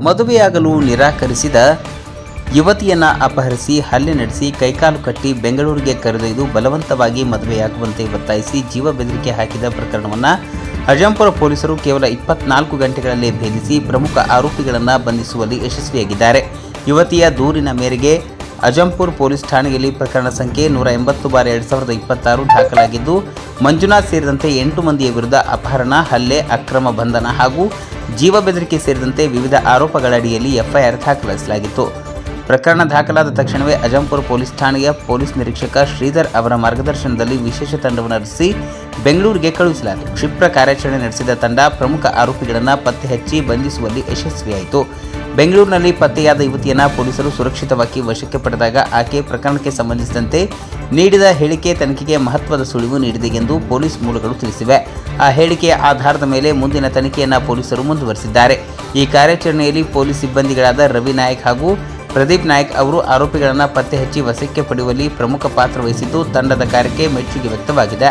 ಮದುವೆಯಾಗಲು ನಿರಾಕರಿಸಿದ ಯುವತಿಯನ್ನ ಅಪಹರಿಸಿ ಹಲ್ಲೆ ನಡೆಸಿ ಕೈಕಾಲು ಕಟ್ಟಿ ಬೆಂಗಳೂರಿಗೆ ಕರೆದೊಯ್ದು ಬಲವಂತವಾಗಿ ಮದುವೆಯಾಗುವಂತೆ ಒತ್ತಾಯಿಸಿ ಜೀವ ಬೆದರಿಕೆ ಹಾಕಿದ ಪ್ರಕರಣವನ್ನು ಅಜಂಪುರ ಪೊಲೀಸರು ಕೇವಲ 24 ಗಂಟೆಗಳಲ್ಲೇ ಭೇದಿಸಿ ಪ್ರಮುಖ ಆರೋಪಿಗಳನ್ನು ಬಂಧಿಸುವಲ್ಲಿ ಯಶಸ್ವಿಯಾಗಿದ್ದಾರೆ. ಯುವತಿಯ ದೂರಿನ ಮೇರೆಗೆ ಅಜಂಪುರ ಪೊಲೀಸ್ ಠಾಣೆಯಲ್ಲಿ ಪ್ರಕರಣ ಸಂಖ್ಯೆ 180/2026 ದಾಖಲಾಗಿದ್ದು, ಮಂಜುನಾಥ್ ಸೇರಿದಂತೆ 8 ಮಂದಿಯ ವಿರುದ್ಧ ಅಪಹರಣ, ಹಲ್ಲೆ, ಅಕ್ರಮ ಬಂಧನ ಹಾಗೂ ಜೀವ ಬೆದರಿಕೆ ಸೇರಿದಂತೆ ವಿವಿಧ ಆರೋಪಗಳಡಿಯಲ್ಲಿ ಎಫ್ಐಆರ್ ದಾಖಲಿಸಲಾಗಿತ್ತು. ಪ್ರಕರಣ ದಾಖಲಾದ ತಕ್ಷಣವೇ ಅಜಂಪುರ ಪೊಲೀಸ್ ಠಾಣೆಯ ಪೊಲೀಸ್ ನಿರೀಕ್ಷಕ ಶ್ರೀಧರ್ ಅವರ ಮಾರ್ಗದರ್ಶನದಲ್ಲಿ ವಿಶೇಷ ತಂಡವನ್ನು ರಚಿಸಿ ಬೆಂಗಳೂರಿಗೆ ಕಳುಹಿಸಲಾಯಿತು. ಕ್ಷಿಪ್ರ ಕಾರ್ಯಾಚರಣೆ ನಡೆಸಿದ ತಂಡ ಪ್ರಮುಖ ಆರೋಪಿಗಳನ್ನು ಪತ್ತೆ ಹಚ್ಚಿ ಬಂಧಿಸುವಲ್ಲಿ ಯಶಸ್ವಿಯಾಯಿತು. ಬೆಂಗಳೂರಿನಲ್ಲಿ ಪತ್ತೆಯಾದ ಯುವತಿಯನ್ನು ಪೊಲೀಸರು ಸುರಕ್ಷಿತವಾಗಿ ವಶಕ್ಕೆ ಪಡೆದಾಗ ಆಕೆ ಪ್ರಕರಣಕ್ಕೆ ಸಂಬಂಧಿಸಿದಂತೆ ನೀಡಿದ ಹೇಳಿಕೆ ತನಿಖೆಗೆ ಮಹತ್ವದ ಸುಳಿವು ನೀಡಿದೆ ಎಂದು ಪೊಲೀಸ್ ಮೂಲಗಳು ತಿಳಿಸಿವೆ. ಆ ಹೇಳಿಕೆಯ ಆಧಾರದ ಮೇಲೆ ಮುಂದಿನ ತನಿಖೆಯನ್ನು ಪೊಲೀಸರು ಮುಂದುವರೆಸಿದ್ದಾರೆ. ಈ ಕಾರ್ಯಾಚರಣೆಯಲ್ಲಿ ಪೊಲೀಸ್ ಸಿಬ್ಬಂದಿಗಳಾದ ರವಿ ನಾಯಕ್ ಹಾಗೂ ಪ್ರದೀಪ್ ನಾಯಕ್ ಅವರು ಆರೋಪಿಗಳನ್ನು ಪತ್ತೆ ಹಚ್ಚಿ ವಶಕ್ಕೆ ಪಡೆಯುವಲ್ಲಿ ಪ್ರಮುಖ ಪಾತ್ರ ವಹಿಸಿದ್ದು, ತಂಡದ ಕಾರ್ಯಕ್ಕೆ ಮೆಚ್ಚುಗೆ ವ್ಯಕ್ತವಾಗಿದೆ.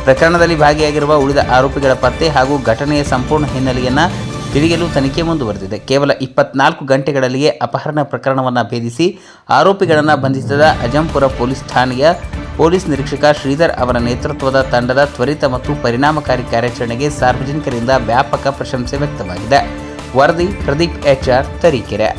ಪ್ರಕರಣದಲ್ಲಿ ಭಾಗಿಯಾಗಿರುವ ಉಳಿದ ಆರೋಪಿಗಳ ಪತ್ತೆ ಹಾಗೂ ಘಟನೆಯ ಸಂಪೂರ್ಣ ಹಿನ್ನೆಲೆಯನ್ನು ತಿಳಿಯಲು ತನಿಖೆ ಮುಂದುವರೆದಿದೆ. ಕೇವಲ 24 ಗಂಟೆಗಳಲ್ಲಿಯೇ ಅಪಹರಣ ಪ್ರಕರಣವನ್ನು ಭೇದಿಸಿ ಆರೋಪಿಗಳನ್ನು ಬಂಧಿಸಿದ ಅಜಂಪುರ ಪೊಲೀಸ್ ಠಾಣೆಯ ಪೊಲೀಸ್ ನಿರೀಕ್ಷಕ ಶ್ರೀಧರ್ ಅವರ ನೇತೃತ್ವದ ತಂಡದ ತ್ವರಿತ ಮತ್ತು ಪರಿಣಾಮಕಾರಿ ಕಾರ್ಯಾಚರಣೆಗೆ ಸಾರ್ವಜನಿಕರಿಂದ ವ್ಯಾಪಕ ಪ್ರಶಂಸೆ ವ್ಯಕ್ತವಾಗಿದೆ. ವರದಿ ಪ್ರದೀಪ್ HR ತರೀಕೆರೆ.